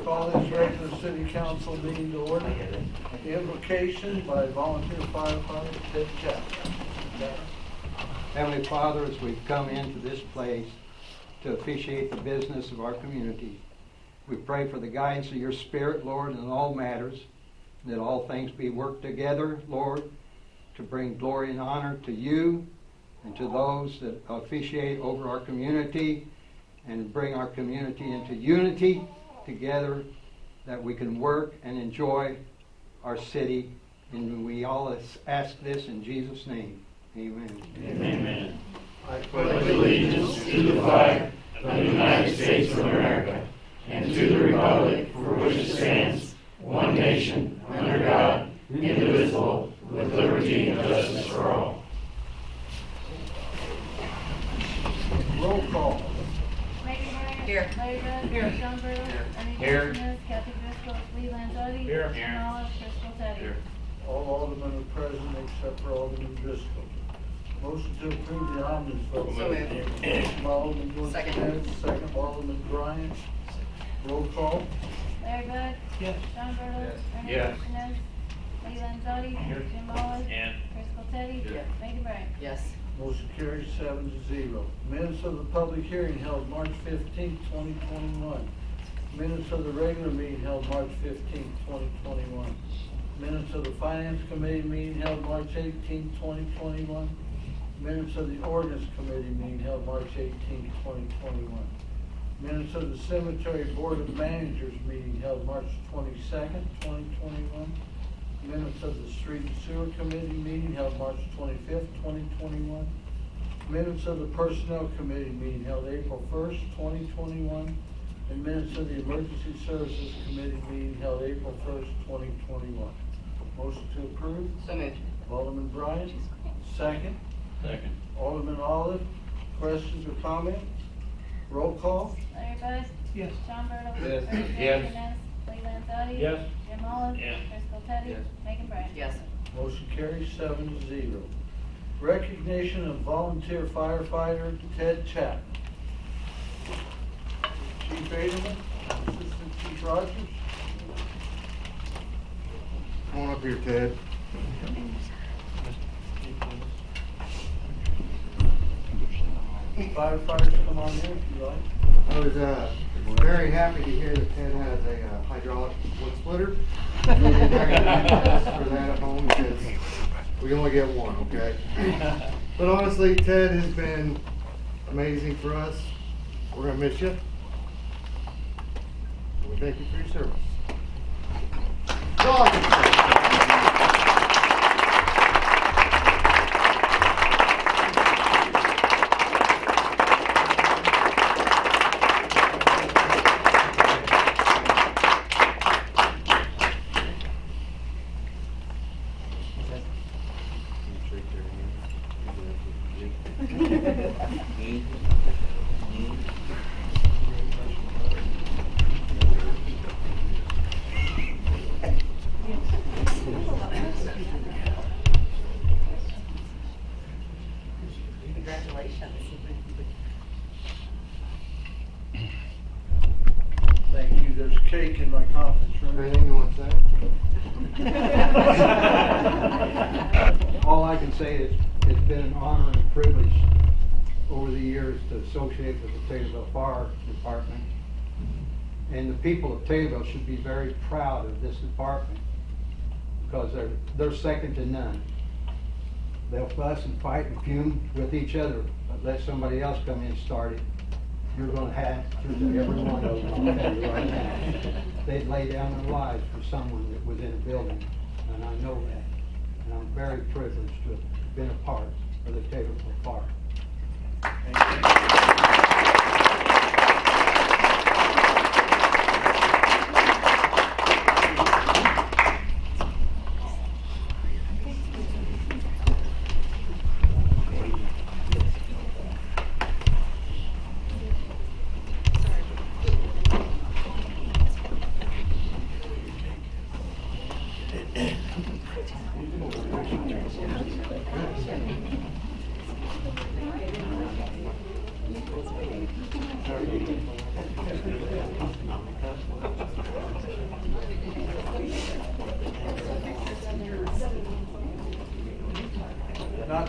Call this regular city council meeting to order. Invocation by volunteer firefighter Ted Chapman. Heavenly Father, as we've come into this place to officiate the business of our community, we pray for the guidance of your Spirit, Lord, in all matters, that all things be worked together, Lord, to bring glory and honor to you and to those that officiate over our community, and bring our community into unity together, that we can work and enjoy our city. And we all ask this in Jesus' name. Amen. Amen. I pledge allegiance to the flag of the United States of America and to the republic for which it stands, one nation, under God, indivisible, with liberty and justice for all. Roll call. Here. Here. John Burrows. Here. Kathy Driscoll. Lee Lanzotti. Here. Jim Olive. Crystal Teddy. Here. All aldermen are present except for Alderman Driscoll. Motion to approve the omnibus vote. So moved. Motion by Alderman Second. Second by Alderman Bryant. Roll call. Larry Bud. Yes. John Burrows. Ernie Yes. Martinez. Lee Lanzotti. Here. Jim Olive. And Crystal Teddy. Here. Megan Bryan. Yes. Motion carries 7-0. Minutes of the public hearing held March 15, 2021. Minutes of the regular meeting held March 15, 2021. Minutes of the Finance Committee meeting held March 18, 2021. Minutes of the Ordinance Committee meeting held March 18, 2021. Minutes of the Cemetery Board of Managers meeting held March 22nd, 2021. Minutes of the Street and Sewer Committee meeting held March 25th, 2021. Minutes of the Personnel Committee meeting held April 1st, 2021. And minutes of the Emergency Services Committee meeting held April 1st, 2021. Motion to approve. So moved. Alderman Bryant, second. second. Alderman Olive, questions or comments? Roll call. Larry Bud. Yes. John Burrows. Yes. Ernie Yes. Martinez. Lee Lanzotti. Yes. Jim Olive. Yes. Crystal Teddy. Yes. Megan Bryan. Yes. Motion carries 7-0. Recognition of volunteer firefighter Ted Chapman. Chief Adelman, Assistant Chief Rogers. Come on up here, Ted. Firefighters, come on in if you like. I was very happy to hear that Ted has a hydraulic wood splitter. For that at home, because we only get one, okay? But honestly, Ted has been amazing for us. We're gonna miss you. We thank you for your service. That's all I can say. Congratulations. Thank you. There's cake in my conference room. Anything you want to say? All I can say is it's been an honor and a privilege over the years to associate with the Taylorville Fire Department. And the people of Taylorville should be very proud of this department, because they're second to none. They'll fuss and fight and fume with each other, but let somebody else come in and start it. You're going to have to every one of them, I'll tell you right now. They'd lay down their lives for someone that was in a building, and I know that. And I'm very privileged to have been a part of the Taylorville Fire. Thank you.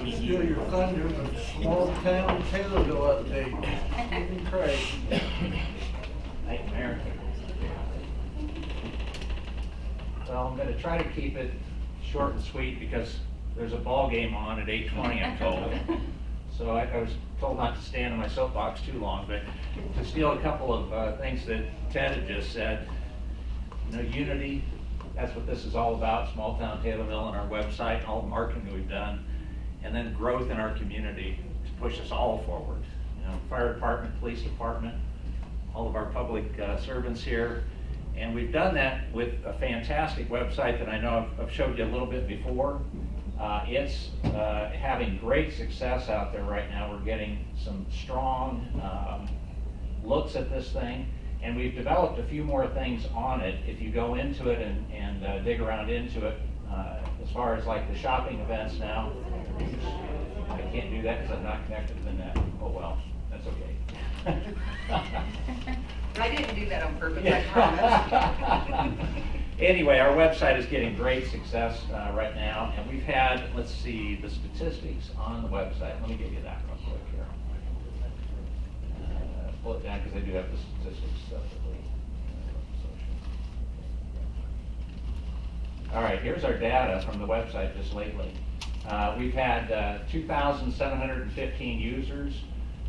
to steal your thunder, but Smalltown Taylorville update. Stephen Craig. Thank you, Mayor. Well, I'm going to try to keep it short and sweet because there's a ball game on at 8:20, I'm told. So I was told not to stand on my soapbox too long, but to steal a couple of things that Ted had just said. You know, unity, that's what this is all about, Smalltown Taylorville and our website, all the marketing that we've done, and then growth in our community to push us all forward. You know, fire department, police department, all of our public servants here. And we've done that with a fantastic website that I know I've showed you a little bit before. It's having great success out there right now. We're getting some strong looks at this thing. And we've developed a few more things on it. If you go into it and dig around into it, as far as like the shopping events now, I can't do that because I'm not connected to the net. Oh well, that's okay. I didn't do that on purpose, I promise. Anyway, our website is getting great success right now, and we've had, let's see, the statistics on the website. Let me give you that real quick here. Pull it down because I do have the statistics separately. All right, here's our data from the website just lately. We've had 2,715 users.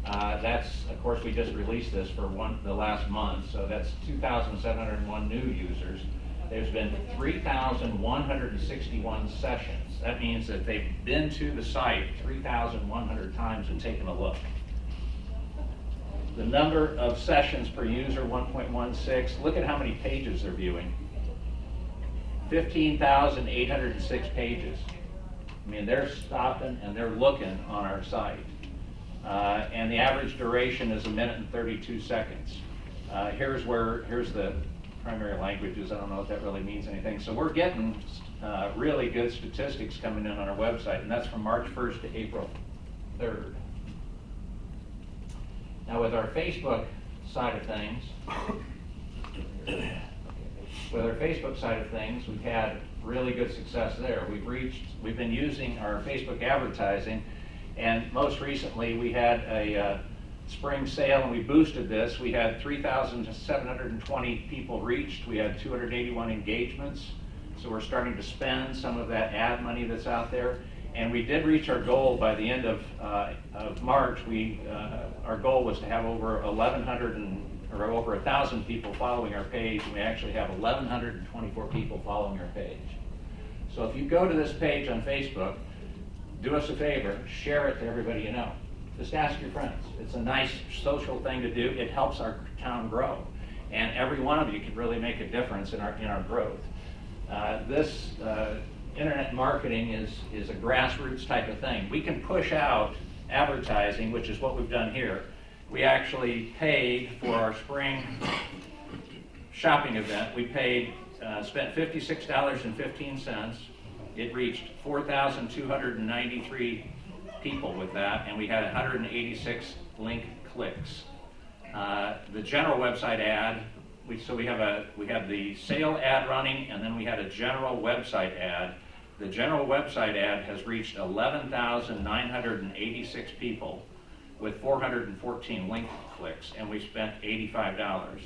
That's, of course, we just released this for the last month, so that's 2,701 new users. There's been 3,161 sessions. That means that they've been to the site 3,100 times and taken a look. The number of sessions per user, 1.16. Look at how many pages they're viewing. 15,806 pages. I mean, they're stopping and they're looking on our site. And the average duration is 1 minute and 32 seconds. Here's the primary languages. I don't know if that really means anything. So we're getting really good statistics coming in on our website, and that's from March 1st to April 3rd. Now with our Facebook side of things, we've had really good success there. We've been using our Facebook advertising, and most recently we had a spring sale and we boosted this. We had 3,720 people reached. We had 281 engagements. So we're starting to spend some of that ad money that's out there. And we did reach our goal by the end of March. Our goal was to have over 1,000 people following our page, and we actually have 1,124 people following our page. So if you go to this page on Facebook, do us a favor, share it to everybody you know. Just ask your friends. It's a nice social thing to do. It helps our town grow, and every one of you can really make a difference in our growth. This internet marketing is a grassroots type of thing. We can push out advertising, which is what we've done here. We actually paid for our spring shopping event. We spent $56.15. It reached 4,293 people with that, and we had 186 link clicks. The general website ad, we had the sale ad running, and then we had a general website ad. The general website ad has reached 11,986 people with 414 link clicks, and we spent $85.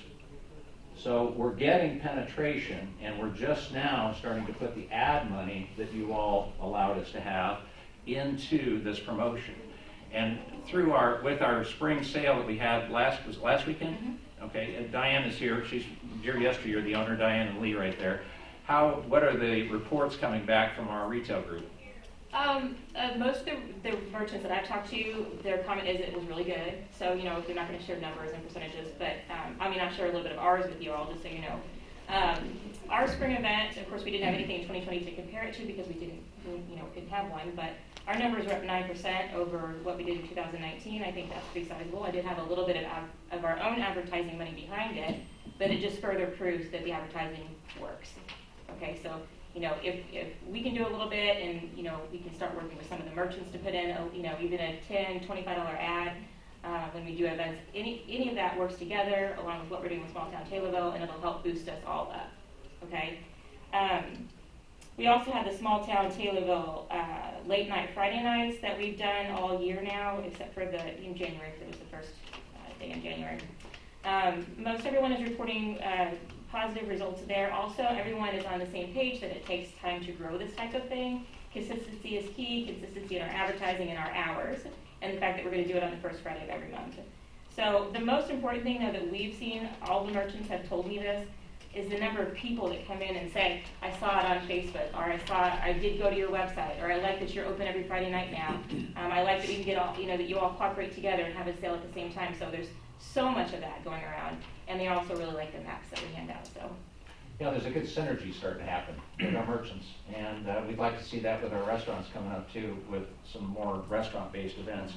So we're getting penetration, and we're just now starting to put the ad money that you all allowed us to have into this promotion. And with our spring sale that we had last weekend? Mm-hmm. Okay, and Diane is here. She's here yesterday. You're the owner, Diane and Lee, right there. What are the reports coming back from our retail group? Most of the merchants that I've talked to, their comment is it was really good. So, they're not going to share numbers and percentages, but I'll share a little bit of ours with you all, just so you know. Our spring event, of course, we didn't have anything in 2020 to compare it to because we didn't have one, but our numbers were up 9% over what we did in 2019. I think that's pretty sizable. I did have a little bit of our own advertising money behind it, but it just further proves that the advertising works. Okay, so if we can do a little bit, and we can start working with some of the merchants to put in even a $10, $25 ad when we do events, any of that works together along with what we're doing with Smalltown Taylorville, and it'll help boost us all up. Okay. We also have the Smalltown Taylorville late night Friday nights that we've done all year now, except for in January, because it was the first day in January. Most everyone is reporting positive results there. Also, everyone is on the same page that it takes time to grow this type of thing. Consistency is key, consistency in our advertising and our hours, and the fact that we're going to do it on the first Friday of every month. So the most important thing, though, that we've seen, all the merchants have told me this, is the number of people that come in and say, I saw it on Facebook, or I did go to your website, or I like that you're open every Friday night now. I like that we can get all, that you all cooperate together and have a sale at the same time. So there's so much of that going around, and they also really like the maps that we hand out. So. Yeah, there's a good synergy starting to happen with our merchants, and we'd like to see that with our restaurants coming up too, with some more restaurant-based events.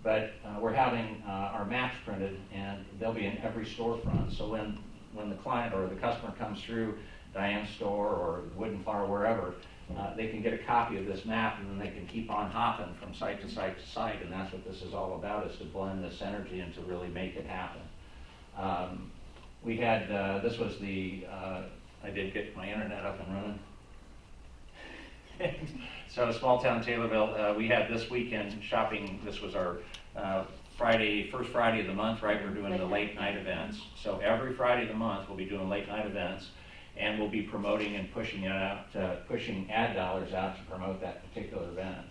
But we're having our maps printed, and they'll be in every storefront. So when the client or the customer comes through Diane's store or Wooden Flower, wherever, they can get a copy of this map, and then they can keep on hopping from site to site to site, and that's what this is all about, is to blend this energy and to really make it happen. We had, this was the, I did get my internet up and running. So Smalltown, Taylorville, we had this weekend shopping. This was our first Friday of the month, right? We're doing the late night events. So every Friday of the month, we'll be doing late night events, and we'll be promoting and pushing ad dollars out to promote that particular event.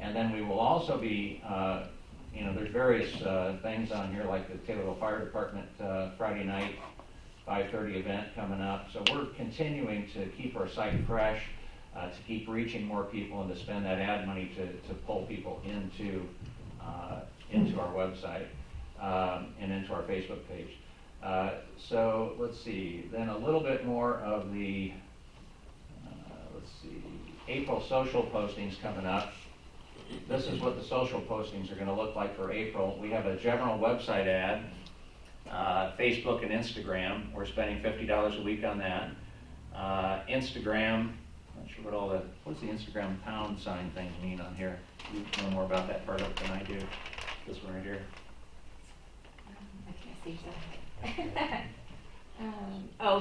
And then we will also be, there's various things on here, like the Taylorville Fire Department Friday night 5:30 event coming up. So we're continuing to keep our site fresh, to keep reaching more people, and to spend that ad money to pull people into our website and into our Facebook page. So let's see, then a little bit more of the, April social postings coming up. This is what the social postings are going to look like for April. We have a general website ad, Facebook and Instagram. We're spending $50 a week on that. Instagram, not sure what's the Instagram pound sign thing mean on here? You know more about that part of it than I do. This one right here. I can't see that.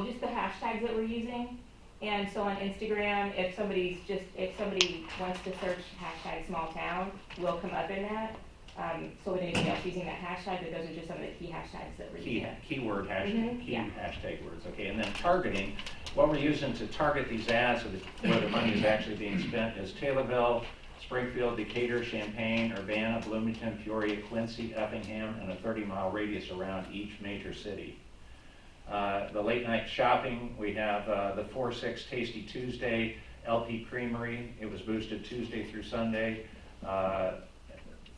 Just the hashtags that we're using. And so on Instagram, if somebody wants to search hashtag Smalltown, we'll come up in that. So with anybody else using that hashtag, but those are just some of the key hashtags that we're using. Keyword hashtag, Yeah. hashtag words, okay. And then targeting, what we're using to target these ads so that where the money is actually being spent is Taylorville, Springfield, Decatur, Champaign, Urbana, Bloomington, Peoria, Quincy, Effingham, and a 30-mile radius around each major city. The late night shopping, we have the 4-6 Tasty Tuesday, LP Creamery. It was boosted Tuesday through Sunday.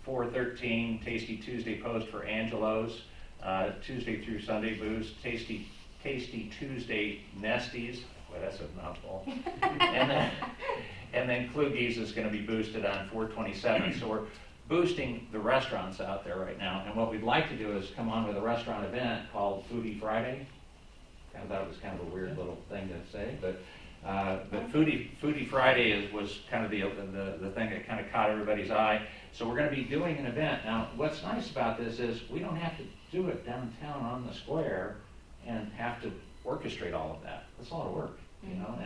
4-13 Tasty Tuesday post for Angelo's, Tuesday through Sunday boost. Tasty Tuesday Nesties. Boy, that's a mouthful. and then Kluge's is going to be boosted on 4/27. So we're boosting the restaurants out there right now. And what we'd like to do is come on with a restaurant event called Foodie Friday. I thought it was kind of a weird little thing to say, but Foodie Friday was kind of the thing that kind of caught everybody's eye. So we're going to be doing an event. Now, what's nice about this is we don't have to do it downtown on the square and have to orchestrate all of that. That's a lot of work, you know,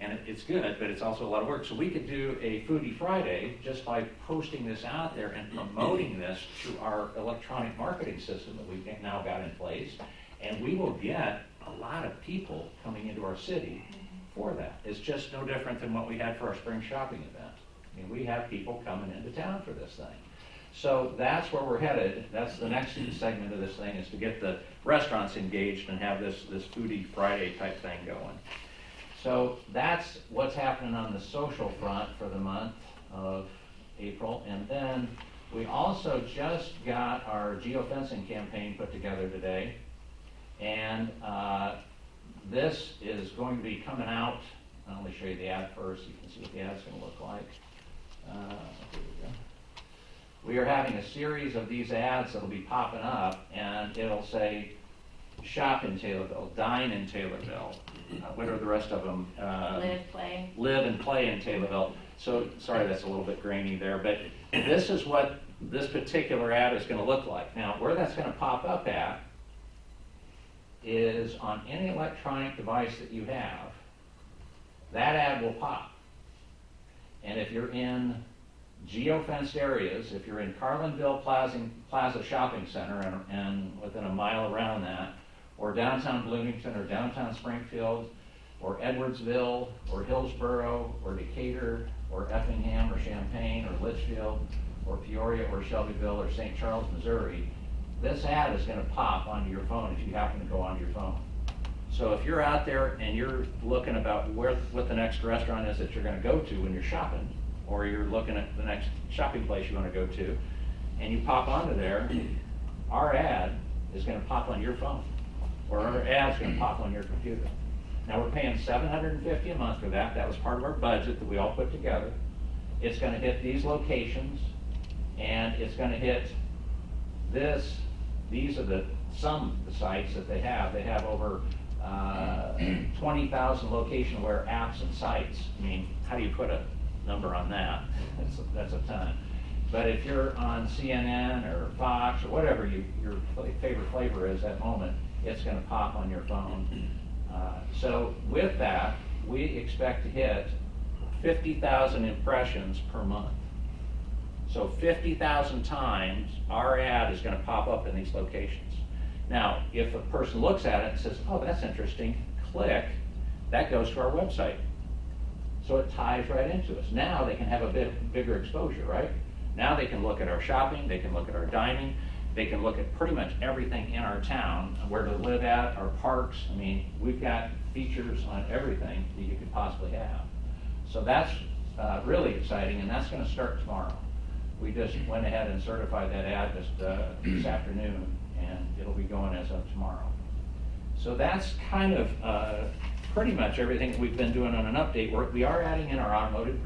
and it's good, but it's also a lot of work. So we could do a Foodie Friday just by posting this out there and promoting this through our electronic marketing system that we've now got in place, and we will get a lot of people coming into our city for that. It's just no different than what we had for our spring shopping event. I mean, we have people coming into town for this thing. So that's where we're headed. That's the next segment of this thing, is to get the restaurants engaged and have this Foodie Friday type thing going. So that's what's happening on the social front for the month of April. And then we also just got our geofencing campaign put together today. And this is going to be coming out. Let me show you the ad first. You can see what the ad's going to look like. Here we go. We are having a series of these ads that will be popping up, and it'll say, shop in Taylorville, dine in Taylorville. What are the rest of them? Live and play in Taylorville. So, sorry, that's a little bit grainy there, but this is what this particular ad is going to look like. Now, where that's going to pop up at is on any electronic device that you have. That ad will pop. And if you're in geo-fenced areas, if you're in Carlinville Plaza Shopping Center and within a mile around that, or downtown Bloomington, or downtown Springfield, or Edwardsville, or Hillsborough, or Decatur, or Effingham, or Champaign, or Litchfield, or Peoria, or Shelbyville, or St. Charles, Missouri, this ad is going to pop onto your phone if you happen to go onto your phone. So if you're out there and you're looking about what the next restaurant is that you're going to go to when you're shopping, or you're looking at the next shopping place you want to go to, and you pop onto there, our ad is going to pop on your phone, or our ad is going to pop on your computer. Now we're paying $750 a month for that. That was part of our budget that we all put together. It's going to hit these locations, and it's going to hit this. These are some of the sites that they have. They have over 20,000 location-aware apps and sites. I mean, how do you put a number on that? That's a ton. But if you're on CNN or Fox or whatever your favorite flavor is at the moment, it's going to pop on your phone. So with that, we expect to hit 50,000 impressions per month. So 50,000 times our ad is going to pop up in these locations. Now, if a person looks at it and says, oh, that's interesting, click, that goes to our website. So it ties right into us. Now they can have a bit bigger exposure, right? Now they can look at our shopping, they can look at our dining, they can look at pretty much everything in our town, where to live at, our parks. I mean, we've got features on everything that you could possibly have. So that's really exciting, and that's going to start tomorrow. We just went ahead and certified that ad this afternoon, and it'll be going as of tomorrow. So that's kind of pretty much everything we've been doing on an update. We are adding in our automotive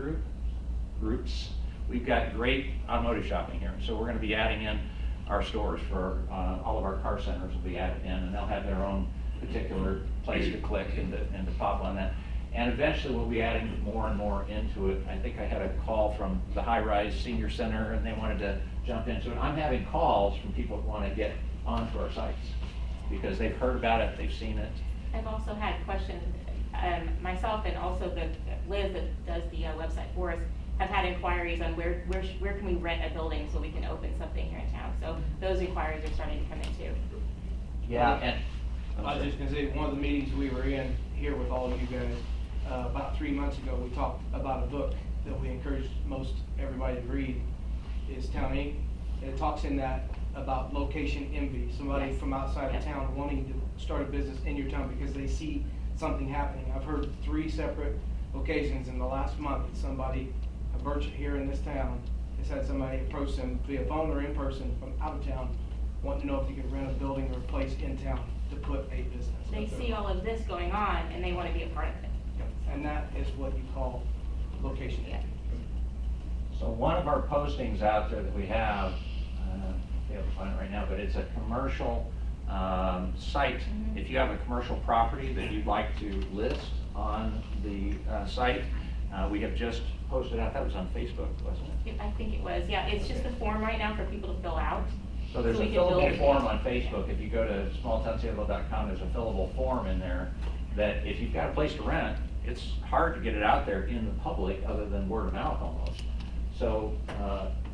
groups. We've got great automotive shopping here, so we're going to be adding in our stores for all of our car centers will be added in, and they'll have their own particular place to click and to pop on that. And eventually we'll be adding more and more into it. I think I had a call from the high-rise senior center, and they wanted to jump into it. I'm having calls from people who want to get onto our sites because they've heard about it, they've seen it. I've also had questions, myself and also Liz that does the website for us, have had inquiries on where can we rent a building so we can open something here in town. So those inquiries are starting to come in too. Yeah, and I was just gonna say, one of the meetings we were in here with all of you guys, about 3 months ago, we talked about a book that we encourage most everybody to read, is Town Inc. And it talks in that about location envy, somebody Yes. from outside of town wanting to start a business in your town because they see something happening. I've heard 3 separate occasions in the last month that somebody, a merchant here in this town, has had somebody approach them via phone or in person from out of town, wanting to know if you can rent a building or a place in town to put a business. They see all of this going on and they want to be a part of it. And that is what you call location. Yeah. so one of our postings out there that we have, I can't find it right now, but it's a commercial site. Mhm. If you have a commercial property that you'd like to list on the site, we have just posted out, that was on Facebook, wasn't it? I think it was, yeah. It's just a form right now for people to fill out. So there's a we can build fillable it. form on Facebook. If you go to smalltowntaylorville.com, there's a fillable form in there that if you've got a place to rent, it's hard to get it out there in the public other than word of mouth almost. So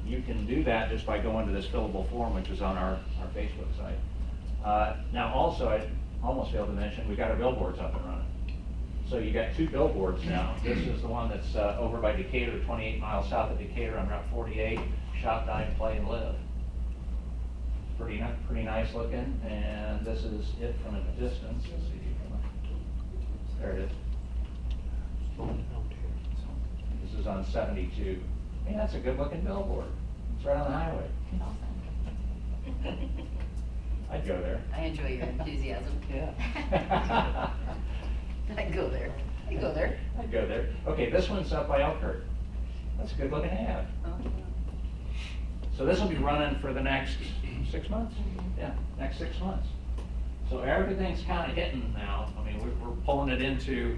you can do that just by going to this fillable form, which is on our Facebook site. Now also, I almost failed to mention, we've got our billboards up and running. So you got 2 billboards now. This is the one that's over by Decatur, 28 miles south of Decatur on Route 48, shop, dine, play, and live. Pretty nice looking, and this is it from a distance. Let's see if you can, there it is. This is on 72. Hey, that's a good looking billboard. It's right on the highway. I'd go there. I enjoy your enthusiasm. Yeah. I'd go there. I'd go there. I'd go there. Okay, this one's up by Elkhart. That's a good looking ad. So this will be running for the next 6 months? Yeah, next 6 months. So everything's kind of hitting now. I mean, we're pulling it into,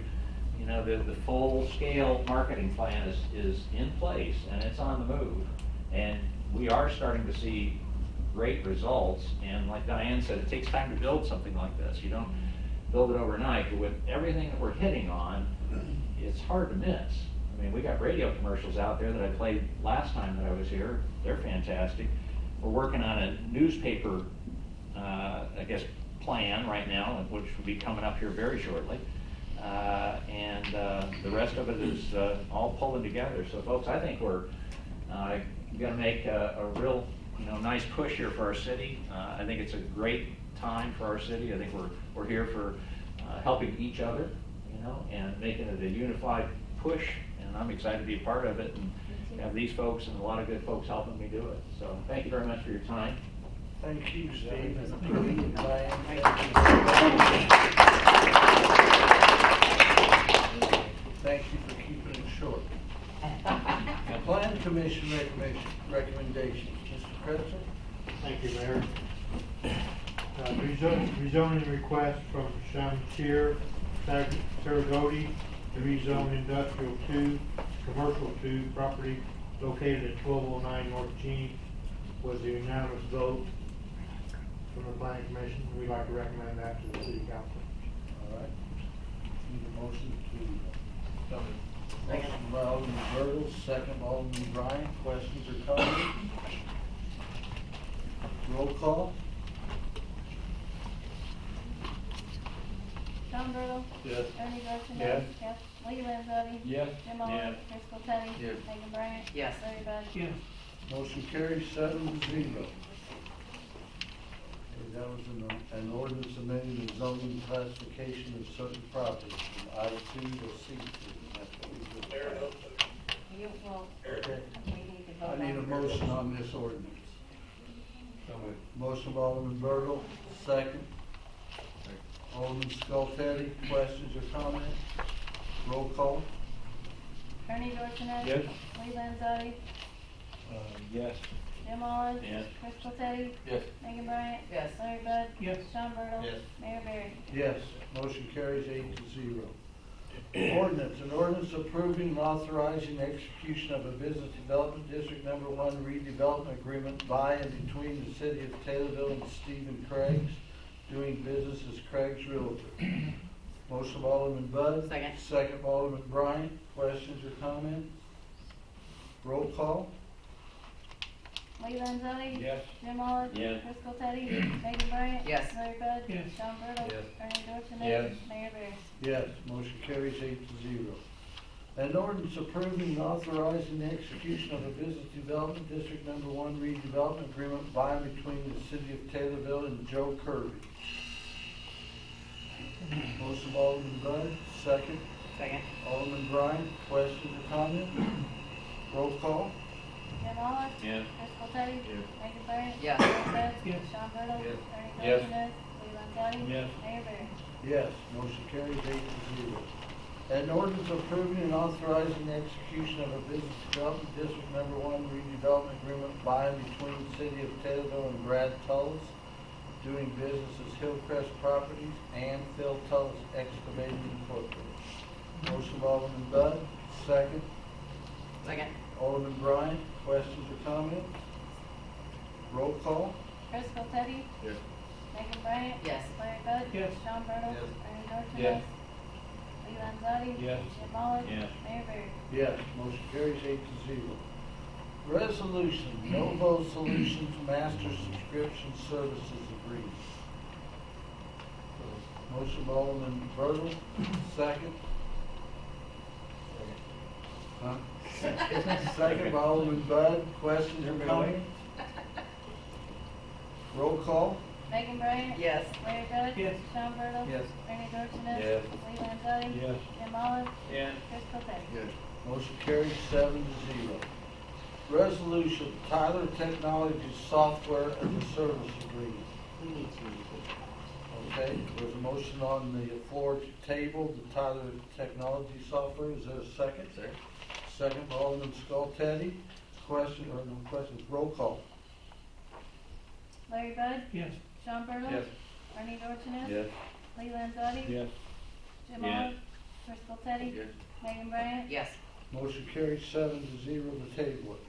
you know, the full scale marketing plan is in place and it's on the move. And we are starting to see great results. And like Diane said, it takes time to build something like this. You don't build it overnight, but with everything that we're hitting on, it's hard to miss. I I mean, we got radio commercials out there that I played last time that I was here. They're fantastic. We're working on a newspaper, I guess, plan right now, which will be coming up here very shortly. And the rest of it is all pulling together. So folks, I think we're gonna make a real, nice push here for our city. I think it's a great time for our city. I think we're here for helping each other, and making it a unified push. And I'm excited to be a part of it and have these folks and a lot of good folks helping me do it. So thank you very much for your time. Thank you, Steve. Thank you for keeping it short. Plan Commission recommendations. Mr. Kretzer? Thank you, Mayor. Rezoning request from Shamshir Saragodi to rezone industrial 2, commercial 2 property located at 1209 North Cheney was a unanimous vote from the Planning Commission. We'd like to recommend that to the City Council. All right. Need a motion to, motion by Alderman Bertle, second by Alderman Bryant. Questions or comments? Roll call. Sean Bertle. Yes. Ernie Dorchenez. Yes. Lee Landzadi. Yes. Jim Olive. Chris Teddy. Yes. Megan Bryant. Yes. Larry Bud. Yes. Motion carries 7-0. Okay, that was an ordinance amending the zoning classification of certain properties from I2 to C2. That's what we did. You, well, Okay. we need to vote I need a on it. motion on this ordinance. Motion by Alderman Bertle, second. Alderman Skoltedi, questions or comments? Roll call. Ernie Dorchenez. Yes. Lee Landzadi. Yes. Jim Olive. Yes. Chris Teddy. Yes. Megan Bryant. Yes. Larry Bud. Yes. Sean Bertle. Yes. Mayor Barry. Yes, motion carries 8-0. Ordinance, an ordinance approving and authorizing execution of a business development district number 1 redevelopment agreement by and between the city of Taylorville and Stephen Craig's, doing business as Craig's Realtor. Motion by Alderman Bud. Second. Second by Alderman Bryant. Questions or comments? Roll call. Lee Landzadi. Yes. Jim Olive. Yes. Chris Teddy. Megan Bryant. Yes. Larry Bud. Yes. Sean Bertle. Yes. Ernie Dorchenez. Yes. Mayor Barry. Yes, motion carries 8-0. An ordinance approving and authorizing the execution of a business development district number 1 redevelopment agreement by and between the city of Taylorville and Joe Kirby. Motion by Alderman Bud, second. Second. Alderman Bryant, questions or comments? Roll call. Jim Olive. Yes. Chris Teddy. Yes. Megan Bryant. Yes. Larry Bud. Yes. Sean Bertle. Yes. Ernie Yes. Dorchenez. Lee Landzadi. Yes. Mayor Barry. Yes, motion carries 8-0. An ordinance approving and authorizing the execution of a business development district number 1 redevelopment agreement by and between the city of Taylorville and Brad Tullis, doing business as Hillcrest Properties and Phil Tullis Excavating Incorporated. Motion by Alderman Bud, second. Second. Alderman Bryant, questions or comments? Roll call. Chris Teddy. Yes. Megan Bryant. Yes. Larry Bud. Yes. Sean Bertle. Yes. Ernie Dorchenez. Yes. Lee Landzadi. Yes. Jim Olive. Yes. Mayor Barry. Yes, motion carries 8-0. Resolution, Novo Solutions Master Subscription Services Agreement. Motion by Alderman Bertle, second. Huh? Second by Alderman Bud, questions or comments? Roll call. Megan Bryant. Yes. Larry Bud. Yes. Sean Bertle. Yes. Ernie Dorchenez. Yes. Lee Landzadi. Yes. Jim Olive. Yes. Chris Teddy. Yes. Motion carries 7-0. Resolution, Tyler Technologies Software as a Service Agreement. We need to. Okay, there's a motion on the floor to table the Tyler Technology Software. Is there a second? Second by Alderman Skoltedi. Question or no questions? Roll call. Larry Bud. Yes. Sean Bertle. Yes. Ernie Dorchenez. Yes. Lee Landzadi. Yes. Jim Yes. Olive. Chris Teddy. Yes. Megan Bryant. Yes. Motion carries 7-0 to table it.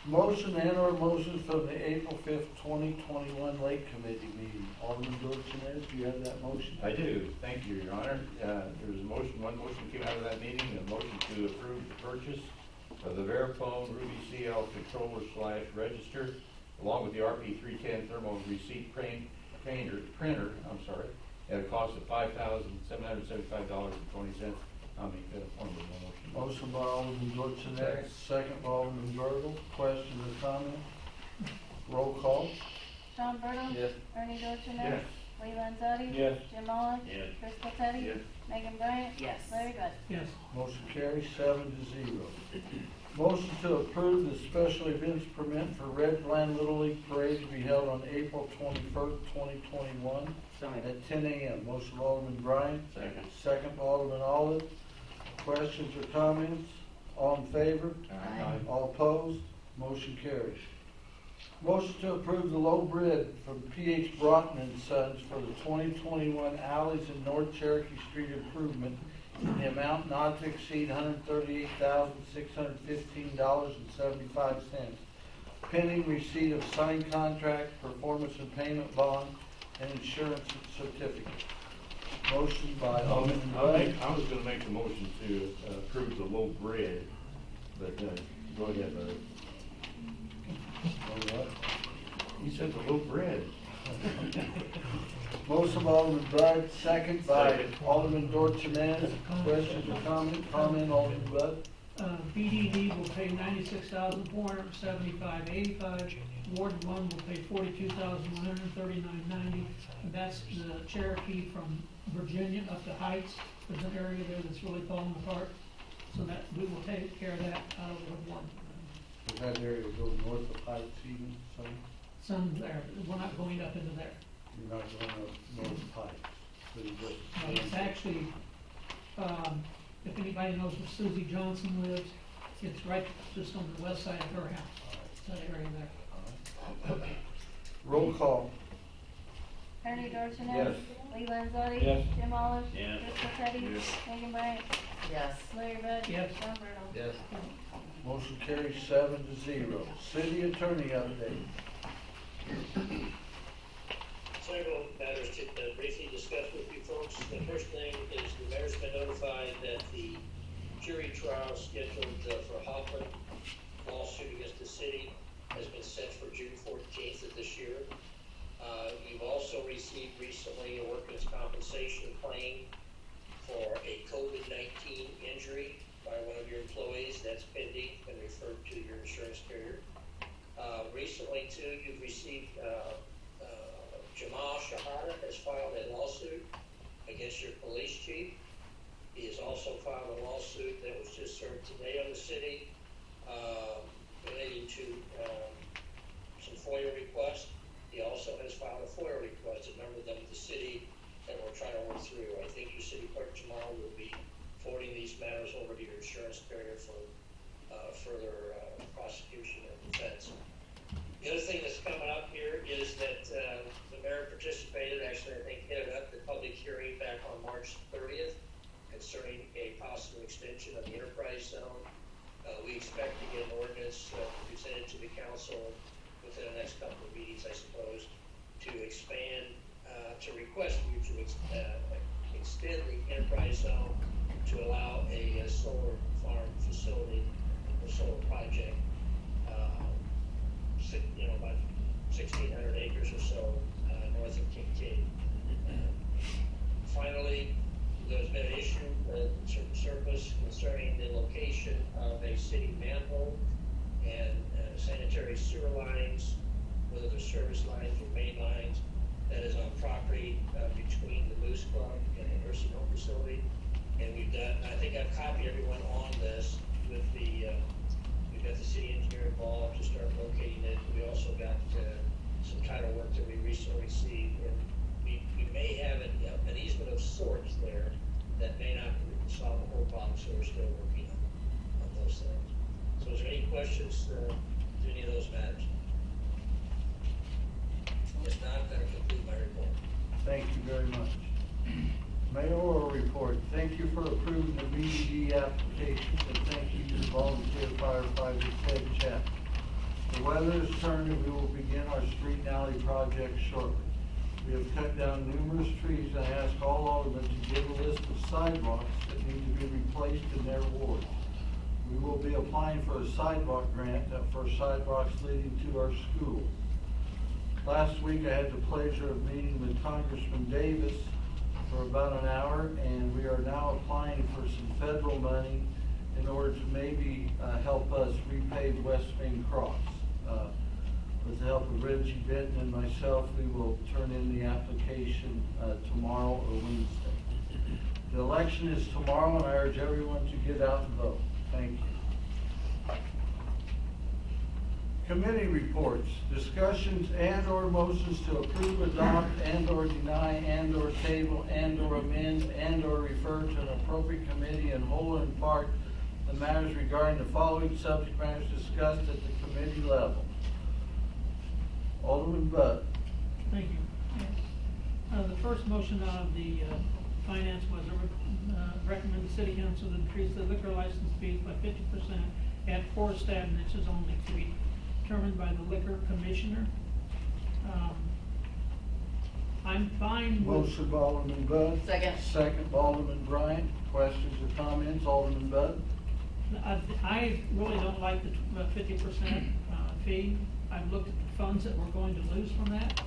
Motion and/or motions from the April 5th, 2021 Lake Committee meeting. Alderman Dorsones, do you have that motion? I do, thank you, Your Honor. There's a motion, one motion came out of that meeting, a motion to approve the purchase of the Verifone Ruby CL controller / register, along with the RP310 thermal receipt printer, at a cost of $5,775.20. I'll make that a formal motion. Motion by Alderman Dorsones, second by Alderman Bertle. Question or comment? Roll call. Sean Bertle. Yes. Ernie Dorchenez. Yes. Lee Landzadi. Yes. Jim Olive. Yes. Crystal Teddy. Yes. Megan Bryant. Yes. Larry Bud. Yes. Motion carries 7-0. Motion to approve the special events permit for Redland Little League Parade to be held on April 21st, 2021 at 10 a.m. Motion by Alderman Bryant. Second. Second by Alderman Olive. Questions or comments? All in favor? Aye. All opposed? Motion carries. Motion to approve the low bid from P.H. Broughton and Sons for the 2021 alleys in North Cherokee Street improvement in the amount not to exceed $138,615.75, pending receipt of signed contract, performance and payment bond, and insurance certificate. Motion by Alderman Gray. I was gonna make the motion to approve the low bid, but go ahead, Larry. He said the low bid. Motion by Alderman Bud, second by Alderman Dorchenez. Questions or comments? Comment, Alderman Bud. BDD will pay $96,475.85. Ward 1 will pay $42,139.90. And that's the Cherokee from Virginia up to Heights. There's an area there that's really falling apart. So that we will take care of that out of Ward 1. Does that area go north of Heights even, so Some there, but we're not going up into there. you're not going up north of Heights? So you just. It's actually, if anybody knows where Susie Johnson lives, it's right just on the west side of her house, that area there. Roll call. Ernie Dorchenez. Yes. Lee Landzadi. Yes. Jim Olive. Yes. Crystal Teddy. Yes. Megan Bryant. Yes. Larry Bud. Yes. Sean Bertle. Yes. Motion carries 7-0. City attorney update. Several matters to briefly discuss with you folks. The first thing is the mayor's been notified that the jury trial scheduled for Hoffman lawsuit against the city has been set for June 14th of this year. You've also received recently a workers' compensation claim for a COVID-19 injury by one of your employees. That's pending and referred to your insurance carrier. Recently, too, you've received Jamal Shahada has filed a lawsuit against your police chief. He has also filed a lawsuit that was just served today on the city relating to some FOIA requests. He also has filed a FOIA request, a number of them at the city that we're trying to work through. I think your city clerk tomorrow will be forwarding these matters over to your insurance carrier for further prosecution and defense. The other thing that's coming up here is that the mayor participated, actually I think headed up the public hearing back on March 30th concerning a possible extension of the enterprise zone. We expect to get an ordinance presented to the council within the next couple of meetings, I suppose, to expand, to request you to extend the enterprise zone to allow a solar farm facility, a solar project, about 1,600 acres or so north of Kincaid. Finally, there's been an issue surface concerning the location of a city manhole and sanitary sewer lines, whether they're service lines or main lines, that is on property between the Moose Club and the nursing home facility. And we've done, I think I've copied everyone on this with the, we've got the city engineer involved to start locating it. We also got some title work that we recently received, and we may have an easement of sorts there that may not solve the whole problem, so we're still working on those things. So is there any questions to any of those matters? If not, that'll conclude my report. Thank you very much. Mayoral report. Thank you for approving the BDD application, and thank you to volunteer firefighter Ted Chapman. The weather has turned and we will begin our street and alley project shortly. We have cut down numerous trees and asked all aldermen to give a list of sidewalks that need to be replaced in their wards. We will be applying for a sidewalk grant for sidewalks leading to our schools. Last week I had the pleasure of meeting with Congressman Davis for about an hour, and we are now applying for some federal money in order to maybe help us repave West Main Cross. With the help of Reggie Benton and myself, we will turn in the application tomorrow or Wednesday. The election is tomorrow, and I urge everyone to get out and vote. Thank you. Committee reports, discussions and/or motions to approve, adopt, and/or deny, and/or table, and/or amend, and/or refer to an appropriate committee in whole or in part the matters regarding the following subject matters discussed at the committee level. Alderman Bud. Thank you. Yes. The first motion of the finance was recommend the city council to increase the liquor license fees by 50% at 4 establishments only to be determined by the liquor commissioner. I'm fine with... Motion by Alderman Bud. Second. Second by Alderman Bryant. Questions or comments? Alderman Bud. I really don't like the 50% fee. I've looked at the funds that we're going to lose from that.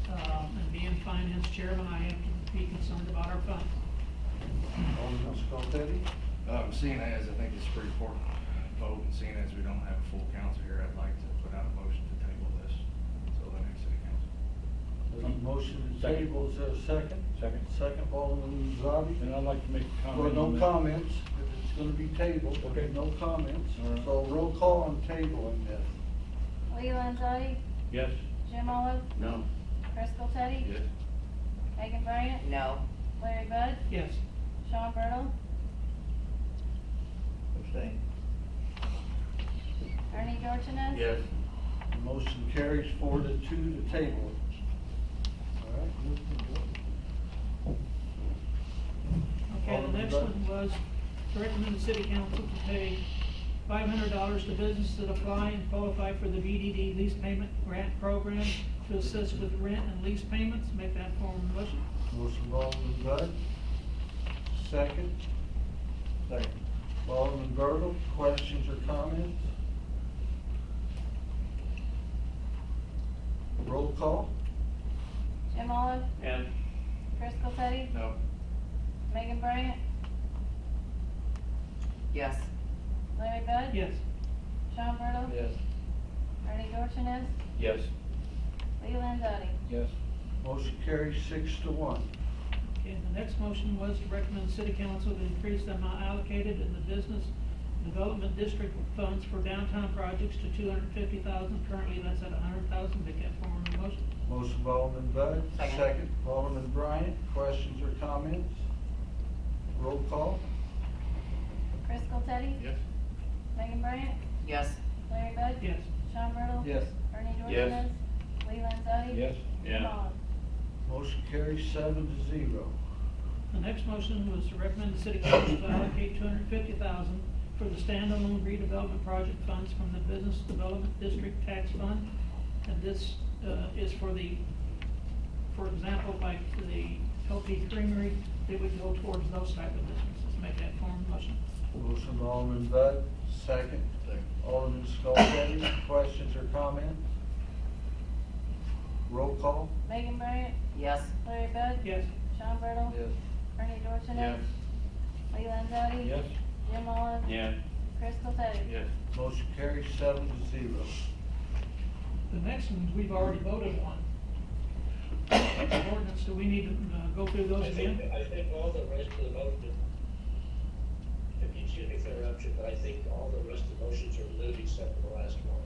And being finance chairman, I have to be concerned about our funds. Alderman Scoltetti. Seeing as I think it's a pretty important vote, and seeing as we don't have a full council here, I'd like to put out a motion to table this until the next city council. There's a motion to table. Is there a second? Second. Second by Alderman Zabi. And I'd like to make a Well, comment. no on that. comments. If it's going to be tabled, Okay. no comments. All right. So roll call on tabling this. Lee Landzadi, Yes. Jim Olive, No. Chris Teddy, Yes. Megan Bryant, No. Larry Bud, Yes. Sean Bertle, Abstain. Ernie Dorchenez. Yes. The motion carries 4-2 to table it. All right. Okay, the Alderman next Bud. one was to recommend the city council to pay $500 to businesses that apply and qualify for the BDD lease payment grant program to assist with rent and lease payments. Make that form of motion. Motion by Alderman Bud. Second. Second. Alderman Bertle. Questions or comments? Roll call. Jim Olive, Yes. Chris Teddy, No. Megan Bryant, Yes. Larry Bud. Yes. Sean Bertle. Yes. Ernie Dorchenez, Yes. Lee Landzadi. Yes. Motion carries 6-1. Okay, the next motion was to recommend the city council to increase the amount allocated in the business development district funds for downtown projects to $250,000. Currently, that's at $100,000. Make that form of motion. Motion by Alderman Bud. Second. by Alderman Bryant. Questions or comments? Roll call. Chris Teddy, Yes. Megan Bryant, Yes. Larry Bud. Yes. Sean Bertle. Yes. Ernie Yes. Dorchenez, Lee Landzadi. Yes. Jim Yeah. Olive. Motion carries 7-0. The next motion was to recommend the city council to allocate $250,000 for the standalone redevelopment project funds from the Business Development District Tax Fund. And this is for example, like the LP Creamery, it would go towards those type of businesses. Make that form of motion. Motion by Alderman Bud. Second. Alderman Scoltetti. Questions or comments? Roll call. Megan Bryant, Yes. Larry Bud. Yes. Sean Bertle. Yes. Ernie Dorchenez. Yes. Lee Landzadi. Yes. Jim Olive. Yeah. Chris Teddy. Yes. Motion carries 7-0. The next ones we've already voted on. Ordinance, do we need to go through those again? I think all the rest of the motions, excuse me for interruption, but I think all the rest of the motions are moved except for the last one.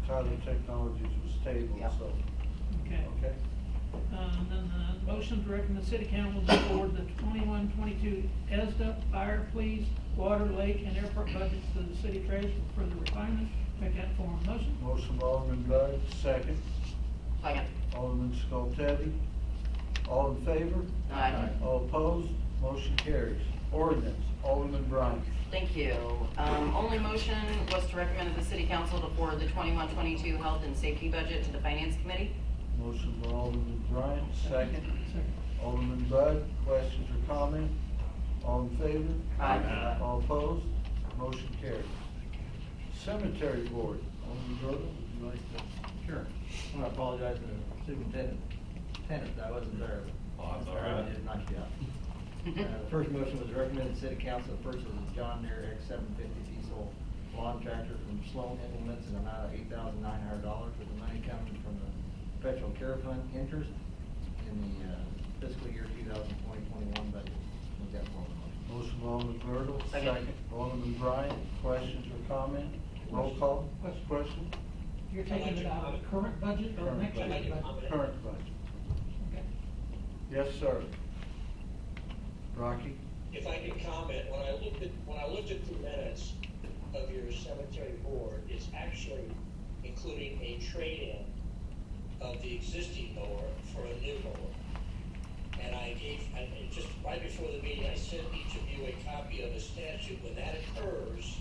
Tyler Technologies was tabled, Yeah. so, Okay. okay. And then the motion to recommend the city council to forward the 21-22 ESDA, fire, police, water, lake, and airport budgets to the city treasurer for further refinement. Make that form of motion. Motion by Alderman Bud. Second. Second. Alderman Scoltetti. All in favor? Aye. All opposed? Motion carries. Ordinance, Alderman Bryant. Thank you. Only motion was to recommend to the city council to forward the 21-22 health and safety budget to the finance committee. Motion by Alderman Bryant, second. Alderman Bud, questions or comments? All in favor? Aye. All opposed? Motion carries. Cemetery Board, Alderman Jordan, would you like to? Sure. I want to apologize to the superintendent, I wasn't there. Oh, that's all right. I did not get out. The first motion was recommended city council to purchase a John Deere X750 diesel lawn tractor from Sloan Implements in the amount of $8,900, with the money coming from the perpetual care fund interest in the fiscal year 2020-21 budget. Make that formal motion. Motion by Alderman Bertle, Second. second. Alderman Bryant, questions or comments? Roll call. Question? You're taking it out of the current budget or Current next year's budget. budget? Current budget. Okay. Yes, sir. Rocky? If I could comment, when I looked at the minutes of your cemetery board, it's actually including a trade-in of the existing mower for a new mower. And just right before the meeting, I sent each of you a copy of the statute. When that occurs,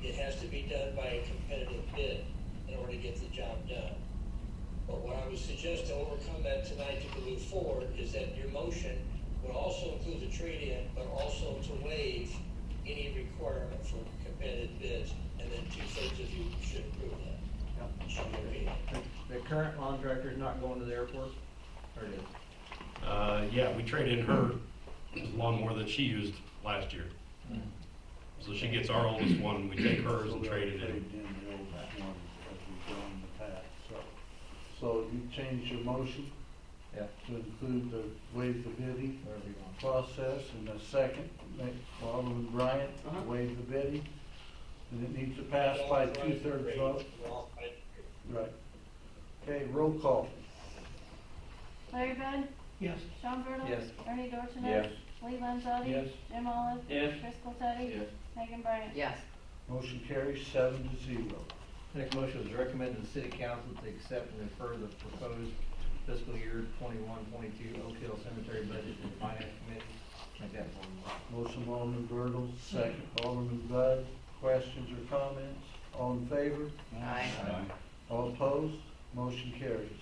it has to be done by a competitive bid in order to get the job done. But what I would suggest to overcome that tonight to move forward is that your motion would also include the trade-in, but also to waive any requirement for competitive bids, and then 2/3 of you should approve that. Should be read. The current lawn tractor is not going to the airport, or it is? Yeah, we traded in her lawnmower that she used last year. So she gets our oldest one, we take hers and trade it in. The oldest one, as we've done in the past, so you changed your motion? Yeah. To include the waive the bidding Wherever you want. process, and a second, Alderman Bryant, waive the bidding, and it needs to pass by 2/3 vote. Right. Okay, roll call. Larry Bud? Yes. Sean Bertle? Yes. Ernie Dorchenez? Yes. Lee Landzadi? Yes. Jim Olive? Yes. Driscoll Teddy? Yes. Megan Bryan? Yes. Motion carries 7-0. Next motion was recommended to the city council to accept and refer the proposed fiscal year 21-22 Oak Hill Cemetery budget to the finance committee. Make that formal motion. Motion by Alderman Bertle, second Alderman Bud. Questions or comments? All in favor? Aye. All opposed? Motion carries.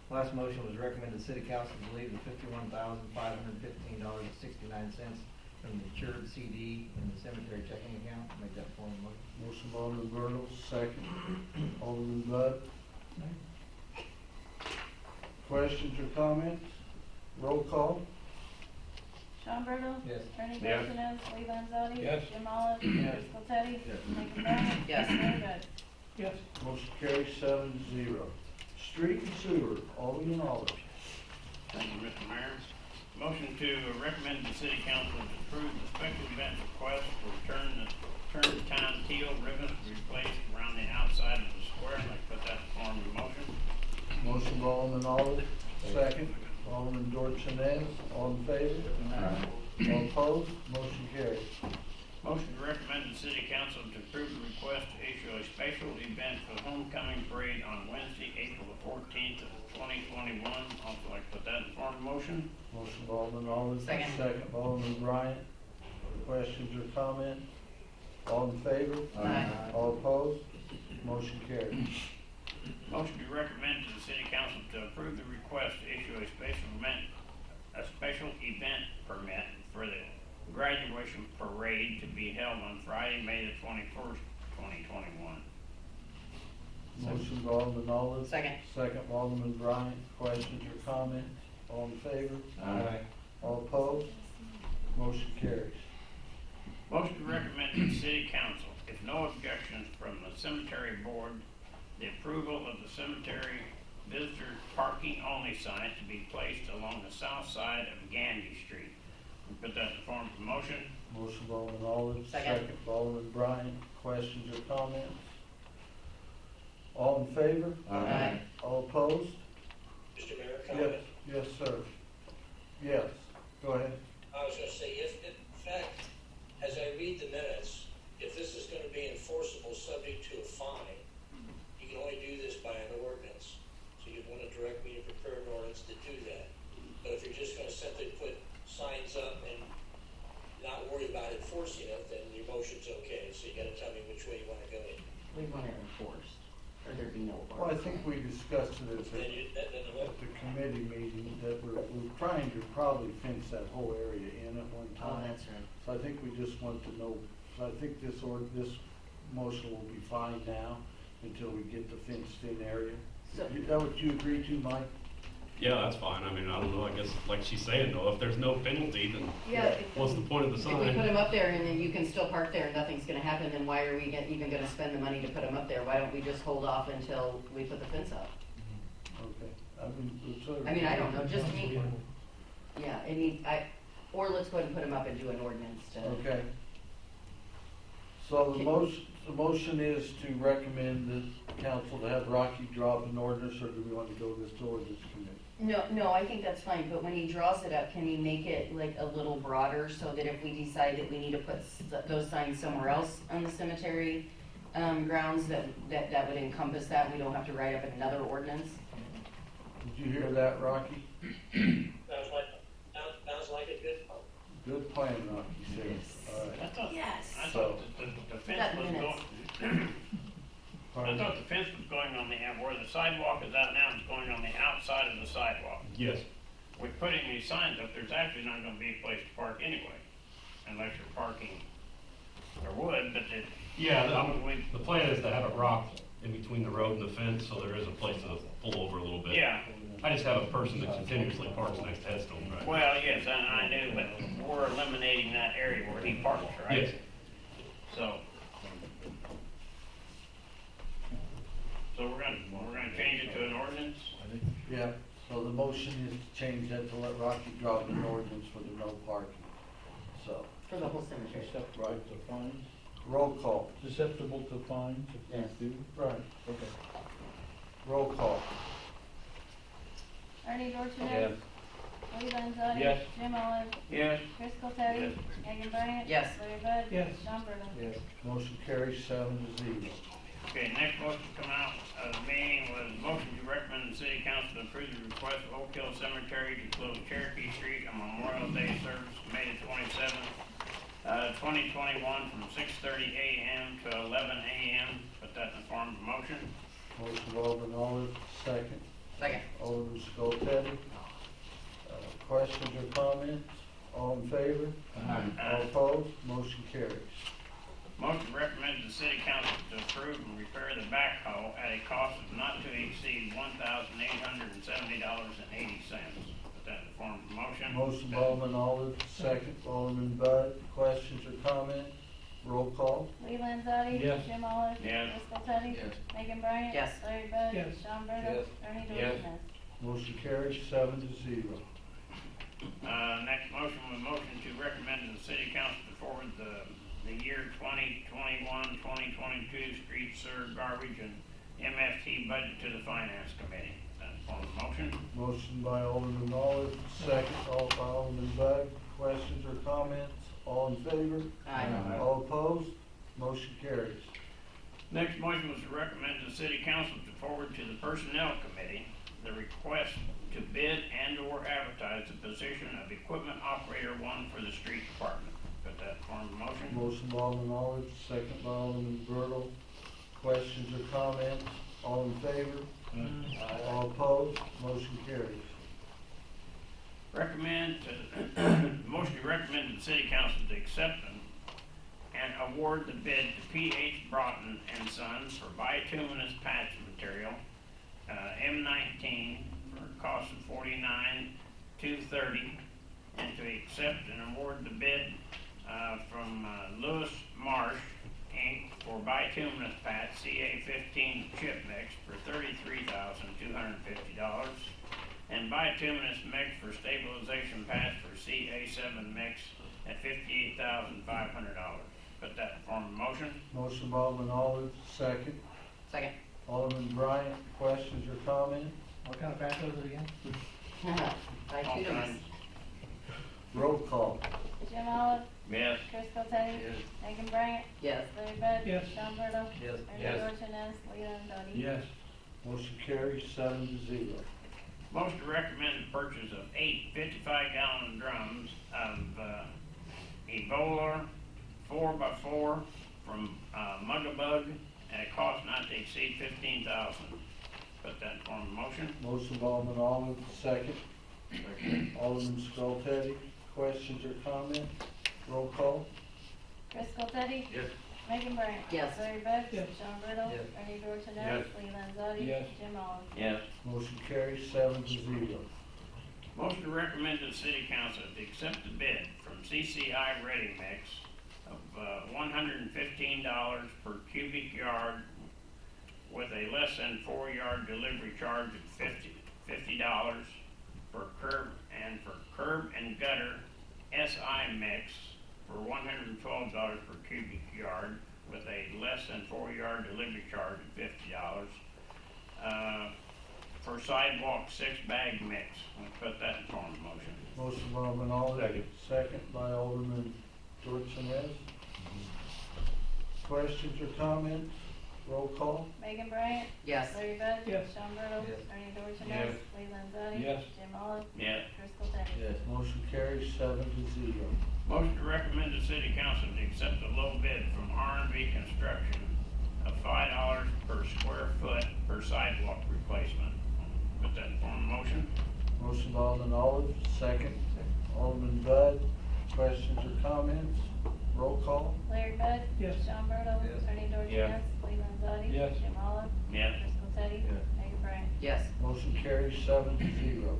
Last motion was recommended the city council to leave the $51,515.69 from the matured CD in the cemetery checking account. Make that formal motion. Motion by Alderman Bertle, second Alderman Bud. Questions or comments? Roll call. Sean Bertle? Yes. Ernie Yes. Dorchenez? Lee Landzadi? Yes. Jim Olive? Yes. Driscoll Teddy? Yes. Megan Bryan? Yes. Larry Bud? Yes. Motion carries 7-0. Street and sewer, Alderman Olive. Thank you, Mr. Mayor. Motion to recommend the city council to approve the special event request for turn the time teal ribbons to be placed around the outside of the square. I'd like to put that in form of motion. Motion by Alderman Olive, second. Alderman Dorchenez, all in favor? All opposed? Motion carries. Motion to recommend the city council to approve the request to issue a special event for the homecoming parade on Wednesday, April the 14th of 2021. Also like to put that in form of motion. Motion by Alderman Olive, Second. second by Alderman Bryant. Questions or comments? All in favor? Aye. All opposed? Motion carries. Motion to recommend to the city council to approve the request to issue a special event permit for the graduation parade to be held on Friday, May the 21st, 2021. Motion by Alderman Olive. Second. Second by Alderman Bryant. Questions or comments? All in favor? Aye. All opposed? Motion carries. Motion to recommend to the city council, if no objections from the cemetery board, the approval of the cemetery visitor parking only sign to be placed along the south side of Gandy Street. We put that in form of motion. Motion by Alderman Olive. Second. By Alderman Bryant. Questions or comments? All in favor? Aye. All opposed? Mr. Mayor, comment? Yes, sir. Yes, go ahead. I was gonna say, if, in fact, as I read the minutes, if this is gonna be enforceable subject to a fine, you can only do this by an ordinance. So you'd wanna direct me to prepare an ordinance to do that. But if you're just gonna simply put signs up and not want it enforced, or there be no Well, I ordinance. think we discussed it at the committee meeting, that we're trying to probably fence that whole area in at one Oh, time. that's right. So I think we just want to know, so I think this motion will be fine now until we get the fenced in area. So- Is that what you agree to, Mike? Yeah, that's fine. I mean, I don't know, I guess, like she's saying though, if there's no penalty, then Yeah. what's the point of the If we put sign? them up there and then you can still park there and nothing's gonna happen, then why are we even gonna spend the money to put them up there? Why don't we just hold off until we put the fence up? Okay. I mean, I don't know, just me. Yeah, or let's go ahead and put them up and do an ordinance to. Okay. So the motion is to recommend the council to have Rocky drop an ordinance, or do we want to go to this ordinance committee? No, I think that's fine, but when he draws it up, can he make it like a little broader so that if we decide that we need to put those signs somewhere else on the cemetery grounds, that would encompass that, we don't have to write up another ordinance? Did you hear that, Rocky? Sounds like a good one. Good plan, Rocky said. All right. I thought, Yes. I thought the fence Got was minutes. going, I Pardon? thought the fence was going on where the sidewalk is out now, it's going on the outside of the sidewalk. Yes. With putting these signs up, there's actually not gonna be a place to park anyway, unless you're parking, or would, but it. Yeah, the plan is to have it rocked in between the road and the fence, so there is a place to pull over a little bit. Yeah, I just have a person that continuously parks next to Headstone, right? well, yes, and I knew, but we're eliminating that area where he parks, right? Yes. So we're gonna change it to an ordinance? Yeah, so the motion is to change that to let Rocky drop an ordinance for the no parking. So, For the whole cemetery. right, to fines? Roll call. Susceptible to fines if Yes. they do? Right. Okay. Roll call. Ernie Dorchenez. Yes. Lee Landzadi. Yes. Jim Olive. Yes. Chris Coltetti. Megan Bryant. Yes. Larry Bud. Yes. Sean Burdell. Yes. Motion carries 7-0. Okay, next motion to come out of the meeting was motion to recommend the city council to approve the request of Oak Hill Cemetery to close Cherokee Street on Memorial Day service, May the 27th, 2021, from 6:30 a.m. to 11 a.m. Put that in the form of a motion. Motion of Alderman Olive, second. Second. Alderman Skoltedi. Questions or comments? All in favor? All opposed? Motion carries. Motion recommended the city council to approve and repair the backhoe at a cost of not to exceed $1,870.80. Put that in the form of a motion. Motion by Alderman Olive, second by Alderman Bud. Questions or comments? Roll call. Lee Landzadi. Yes. Jim Olive. Yes. Chris Coltetti. Yes. Megan Bryant. Yes. Larry Bud. Yes. Sean Burdell. Yes. Ernie Yes. Dorchenez. Motion carries 7-0. Next motion was motion to recommend to the city council to forward the year 2021-2022 street sewer garbage and MFT budget to the finance committee. That's on the motion. Motion by Alderman Olive, second by Alderman Bud. Questions or comments? All in favor? Aye. All opposed? Motion carries. Next motion was to recommend to the city council to forward to the personnel committee the request to bid and/or advertise the position of equipment operator 1 for the street department. Put that in form of a motion. Motion by Alderman Olive, second by Alderman Bertle. Questions or comments? All in favor? All opposed? Motion carries. Motion to recommend to the city council to accept and award the bid to P.H. Broughton and Sons for bituminous patch material, M19, for a cost of $49,230, and to accept and award the bid from Lewis Marsh, Inc. for bituminous patch CA15 chip mix for $33,250, and bituminous mix for stabilization patch for CA7 mix at $58,500. Put that in form of motion. Motion by Alderman Olive, second. Second. Alderman Bryant, questions or comments? What kind of patch was it again? Bituminous. Roll call. Jim Olive. Yes. Chris Coltetti. Yes. Megan Bryant. Yes. Larry Bud. Yes. Sean Burdell. Yes. Ernie Yes. Dorchenez. Lee Landzadi. Yes. Motion carries 7-0. Motion to recommend the purchase of 8 55-gallon drums of Ebola 4x4 from Mugabug at a cost not to exceed $15,000. Put that in form of motion. Motion by Alderman Olive, second. Alderman Skoltedi, questions or comments? Roll call. Chris Skoltedi? Yes. Megan Bryan? Yes. Larry Bud? Yes. Sean Burdell? Yes. Bernie Dorchenez? Yes. Lee Landzadi? Yes. Jim Olive? Yes. Motion carries 7-0. Motion to recommend to the city council to accept the bid from CCI Ready Mix of $115 per cubic yard with a less than 4-yard delivery charge of $50 for curb and gutter SI mix for $112 per cubic yard with a less than 4-yard delivery charge of $50. For sidewalk 6-bag mix. We'll put that in form of motion. Motion by Alderman Olive, second by Alderman Dorchenez. Questions or comments? Roll call. Megan Bryan? Yes. Larry Bud? Yes. Sean Burdell? Yes. Bernie Dorchenez? Yes. Lee Landzadi? Yes. Jim Olive? Yes. Chris Skoltedi? Yes. Motion carries 7-0. Motion to recommend to city council to accept the low bid from R&B Construction of $5 per square foot per sidewalk replacement. Put that in form of motion. Motion by Alderman Olive, second. Alderman Bud, questions or comments? Roll call. Larry Bud? Yes. Sean Burdell? Yes. Bernie Dorchenez? Yes. Lee Landzadi? Yes. Jim Olive? Yes. Chris Skoltedi? Yes. Megan Bryan? Yes. Motion carries 7-0.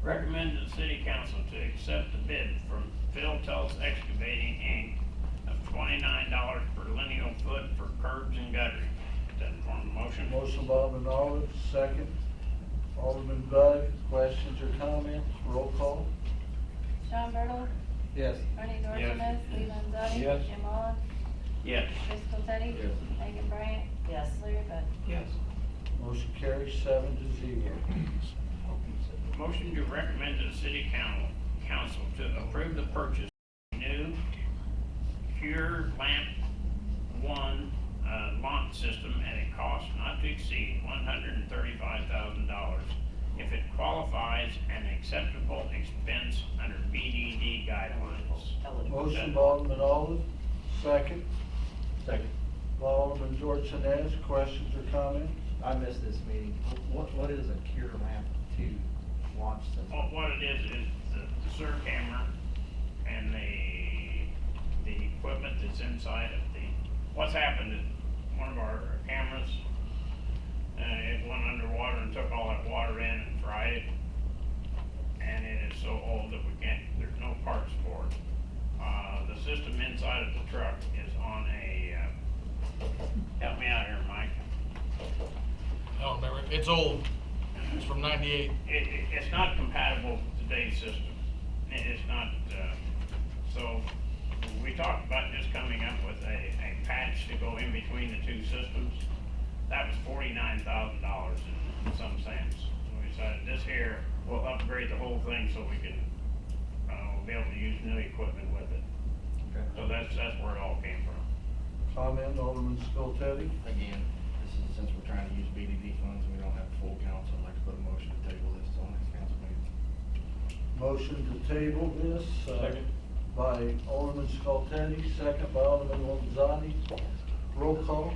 Recommend to the city council to accept the bid from Phil Tells Excavating, Inc. of $29 per lineal foot for curbs and guttering. Put that in form of motion. Motion by Alderman Olive, second. Alderman Bud, questions or comments? Roll call. Sean Burdell? Yes. Bernie Dorchenez? Lee Landzadi? Yes. Jim Olive? Yes. Chris Skoltedi? Yes. Megan Bryan? Yes. Larry Bud? Yes. Motion carries 7-0. Motion to recommend to the city council to approve the purchase of a new Pure Lamp 1 launch system at a cost not to exceed $135,000 if it qualifies an acceptable expense under BDD guidelines. Motion by Alderman Olive, second. Second. By Alderman Dorchenez, questions or comments? I missed this meeting. What is a Cure Lamp 2 launch system? Well, what it is the SIR camera and the equipment that's inside of the, what's happened is one of our cameras, it went underwater and took all that water in and fried it. And it is so old that there's no parts for it. The system inside of the truck is on a, help me out here, Mike. I don't remember. It's old. It's from '98. It's not compatible with today's system. It's not, so we talked about just coming up with a patch to go in between the two systems. That was $49,000 in some sense. So we decided this here, we'll upgrade the whole thing so we can, we'll be able to use new equipment with it. Okay. So that's where it all came from. Comment, Alderman Skoltedi. Again, this is, since we're trying to use BDD funds and we don't have a full council, I'd like to put a motion to table this till next council meeting. Motion to table this, Second. by Alderman Skoltedi, second by Alderman Landzadi. Roll call.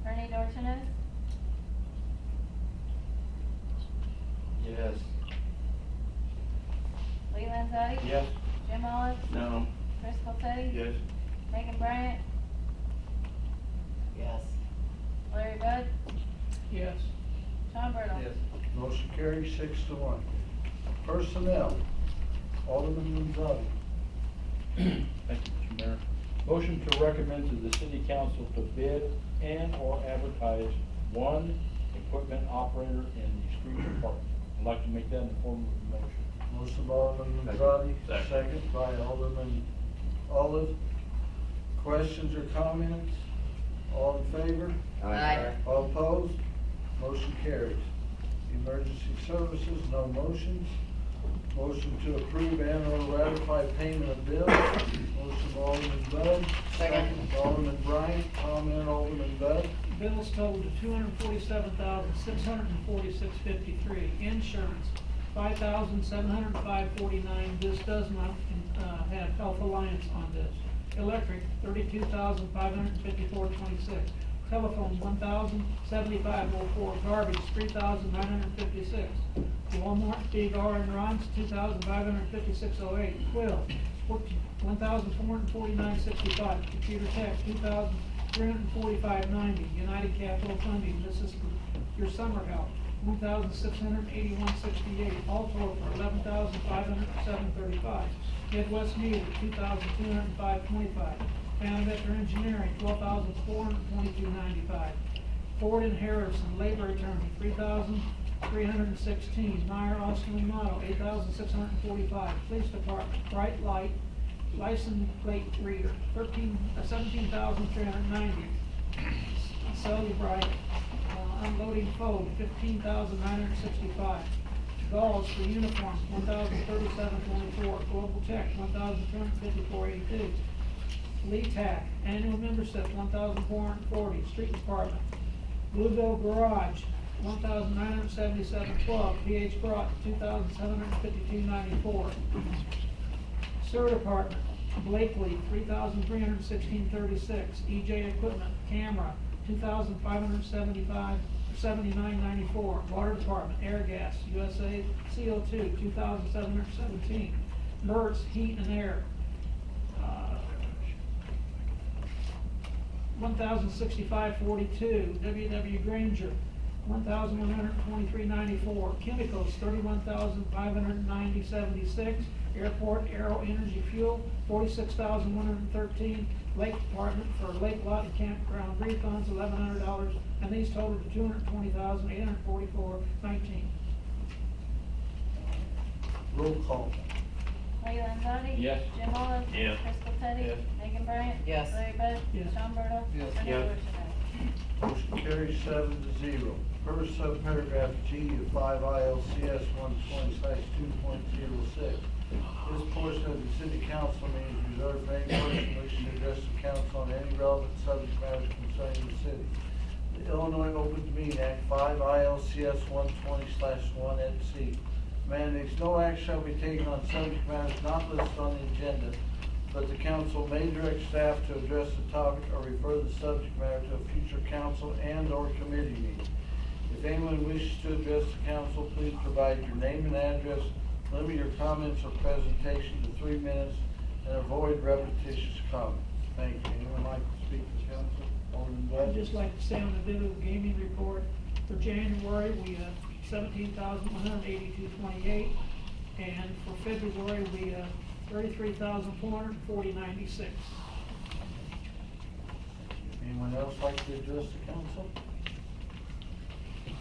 Bernie Dorchenez? Yes. Lee Landzadi? Yes. Jim Olive? No. Chris Skoltedi? Yes. Megan Bryan? Yes. Larry Bud? Yes. Sean Burdell? Yes. Motion carries 6-1. Personnel, Alderman Landzadi. Thank you, Mr. Mayor. Motion to recommend to the city council to bid and/or advertise one equipment operator in the street department. I'd like to make that in the form of a motion. Motion by Alderman Landzadi, Second. second by Alderman Olive. Questions or comments? All in favor? Aye. All opposed? Motion carries. Emergency services, no motions. Motion to approve and/or ratify payment of bills. Motion by Alderman Bud. Second. By Alderman Bryant. Comment, Alderman Bud. Bills totaled to $247,646.53. Insurance, $5,705.49. This does not have Health Alliance on this. Electric, $32,554.26. Telephone, $1,075.04. Garbage, $3,956. Walmart, Big R and Ron's, $2,556.08. Quill, $1,449.65. Computer Tech, $2,345.90. United Capital Funding, this is for your summer help, $1,681.68. All total for $11,507.35. Midwest Meter, $2,205.25. Fanvector Engineering, $12,422.95. Ford and Harrison, Labor Attorney, $3,316. Meyer Austin Remodel, $8,645. Police Department, Bright Light, License Plate Reader, $17,390. Cellubrite, Unloading Fold, $15,965. Galls for uniforms, $1,037.24. Global Tech, $1,254.82. Lee Tack, annual membership, $1,440. Street Department, Blueville Garage, $1,977.12. PH Brock, $2,752.94. Sewer Department, Blakely, $3,316.36. EJ Equipment, Camera, $2,579.94. Water Department, Air Gas, USA CO2, $2,717. Mertz, Heat and Air, $1,065.42. WW Granger, $1,123.94. Chemicals, $31,590.76. Airport Aero Energy Fuel, $46,113. Lake Department for lake lot and campground refunds, $1,100, and these total to $220,844.19. Roll call. Lee Landzadi. Yes. Jim Olive. Yes. Crystal Teddy. Yes. Megan Bryant. Yes. Larry Bud. Yes. Sean Burdell. Yes. Bernie Yes. Dorchenez. Motion carries 7-0. First subparagraph G of 5 ILCS 120/2.06. This portion of the city council meeting is reserved for any person wishing to address the council on any relevant subject matters concerning the city. The Illinois Open Meeting Act 5 ILCS 120/1 mandates no action shall be taken on subject matters not listed on the agenda, but the council may direct staff to address the topic or refer the subject matter to a future council and/or committee meeting. If anyone wishes to address the council, please provide your name and address, limit your comments or presentation to 3 minutes, and avoid repetitious comments. Thank you. Anyone like to speak to council? Alderman Bud? I'd just like to say on the video gaming report, for January, we have $17,182.28, and for February, we have $33,440.96. Anyone else like to address the council?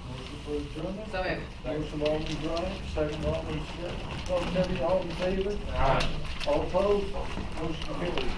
Motion for adjournment? So moved. Motion by Alderman Bryant, second by Alderman Smith. All in favor? Aye. All opposed? Motion carries.